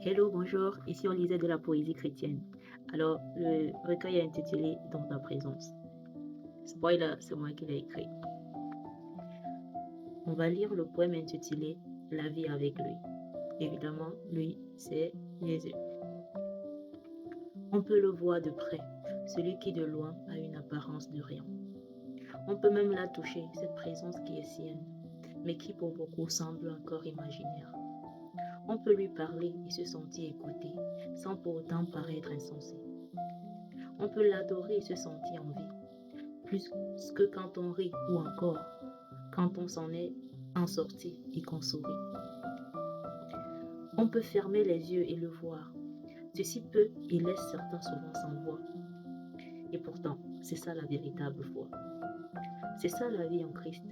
Hello, bonjour. Ici, on lisait de la poésie chrétienne. Alors, le recueil est intitulé Dans ta présence. Spoiler, c'est moi qui l'ai écrit. On va lire le poème intitulé La vie avec lui. Évidemment, lui, c'est Jésus. On peut le voir de près, celui qui de loin a une apparence de rien. On peut même la toucher, cette présence qui est sienne, mais qui pour beaucoup semble encore imaginaire. On peut lui parler et se sentir écouté, sans pour autant paraître insensé. On peut l'adorer et se sentir en vie, plus que quand on rit ou encore quand on s'en est en sortie et qu'on sourit. On peut fermer les yeux et le voir. Ceci peut et laisse certains souvent sans voix. Et pourtant, c'est ça la véritable foi. C'est ça la vie en Christ.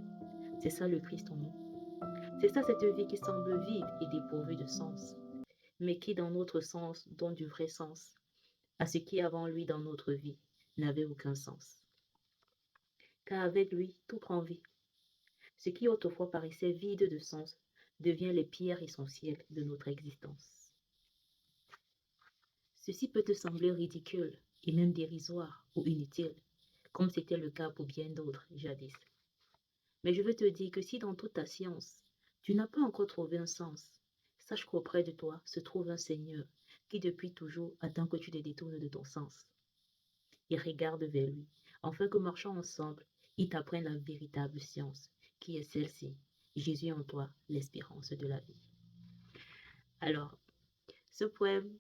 C'est ça le Christ en nous. C'est ça cette vie qui semble vide et dépourvue de sens, mais qui dans notre sens donne du vrai sens à ce qui avant lui dans notre vie n'avait aucun sens. Car avec lui, tout prend vie. Ce qui autrefois paraissait vide de sens devient les pierres essentielles de notre existence. Ceci peut te sembler ridicule et même dérisoire ou inutile, comme c'était le cas pour bien d'autres jadis. Mais je veux te dire que si dans toute ta science, tu n'as pas encore trouvé un sens, sache qu'auprès de toi se trouve un Seigneur qui depuis toujours attend que tu te détournes de ton sens. Et regarde vers lui, afin que marchant ensemble, il t'apprenne la véritable science, qui est celle-ci, Jésus en toi, l'espérance de la vie. Alors, ce poème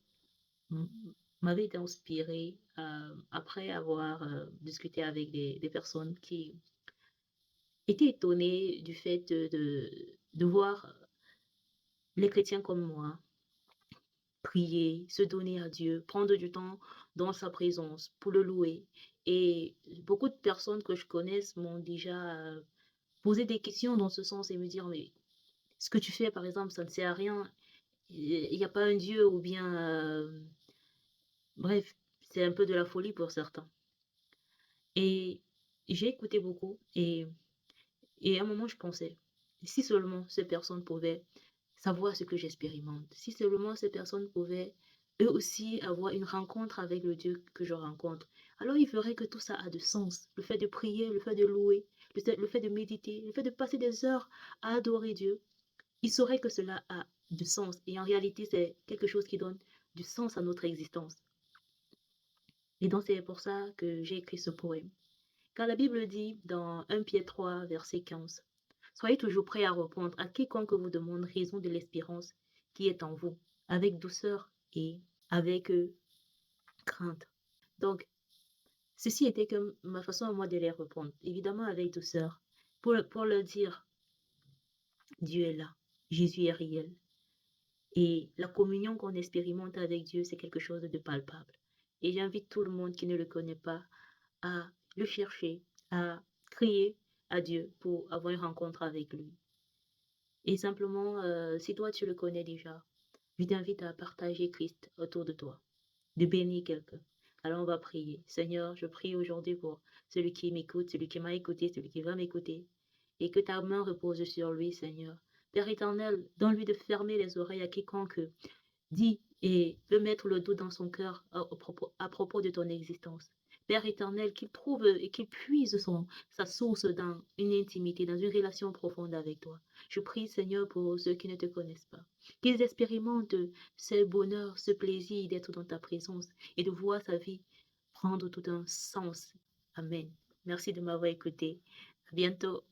m'avait été inspiré après avoir discuté avec des personnes qui étaient étonnées du fait de voir les chrétiens comme moi prier, se donner à Dieu, prendre du temps dans sa présence pour le louer. Et beaucoup de personnes que je connaisse m'ont déjà posé des questions dans ce sens et me dire, mais ce que tu fais, par exemple, ça ne sert à rien. Il n'y a pas un Dieu ou bien... bref, c'est un peu de la folie pour certains. Et j'ai écouté beaucoup et à un moment, je pensais, si seulement ces personnes pouvaient savoir ce que j'expérimente, si seulement ces personnes pouvaient eux aussi avoir une rencontre avec le Dieu que je rencontre, alors ils verraient que tout ça a de sens. Le fait de prier, le fait de louer, le fait de méditer, le fait de passer des heures à adorer Dieu, ils sauraient que cela a du sens. Et en réalité, c'est quelque chose qui donne du sens à notre existence. Et donc, c'est pour ça que j'ai écrit ce poème. Car la Bible dit dans 1 Pierre 3, verset 15, soyez toujours prêts à répondre à quiconque vous demande raison de l'espérance qui est en vous, avec douceur et avec crainte. Donc, ceci était comme ma façon à moi de les répondre, évidemment avec douceur, pour leur dire, Dieu est là, Jésus est réel. Et la communion qu'on expérimente avec Dieu, c'est quelque chose de palpable. Et j'invite tout le monde qui ne le connaît pas à le chercher, à crier à Dieu pour avoir une rencontre avec lui. Et simplement, si toi tu le connais déjà, je t'invite à partager Christ autour de toi, de bénir quelqu'un. Alors on va prier. Seigneur, je prie aujourd'hui pour celui qui m'écoute, celui qui m'a écouté, celui qui va m'écouter, et que ta main repose sur lui, Seigneur. Père éternel, donne-lui de fermer les oreilles à quiconque dit et veut mettre le doute dans son cœur à propos de ton existence. Père éternel, qu'il trouve et qu'il puise sa source dans une intimité, dans une relation profonde avec toi. Je prie, Seigneur, pour ceux qui ne te connaissent pas, qu'ils expérimentent ce bonheur, ce plaisir d'être dans ta présence et de voir sa vie prendre tout un sens. Amen. Merci de m'avoir écouté. À bientôt.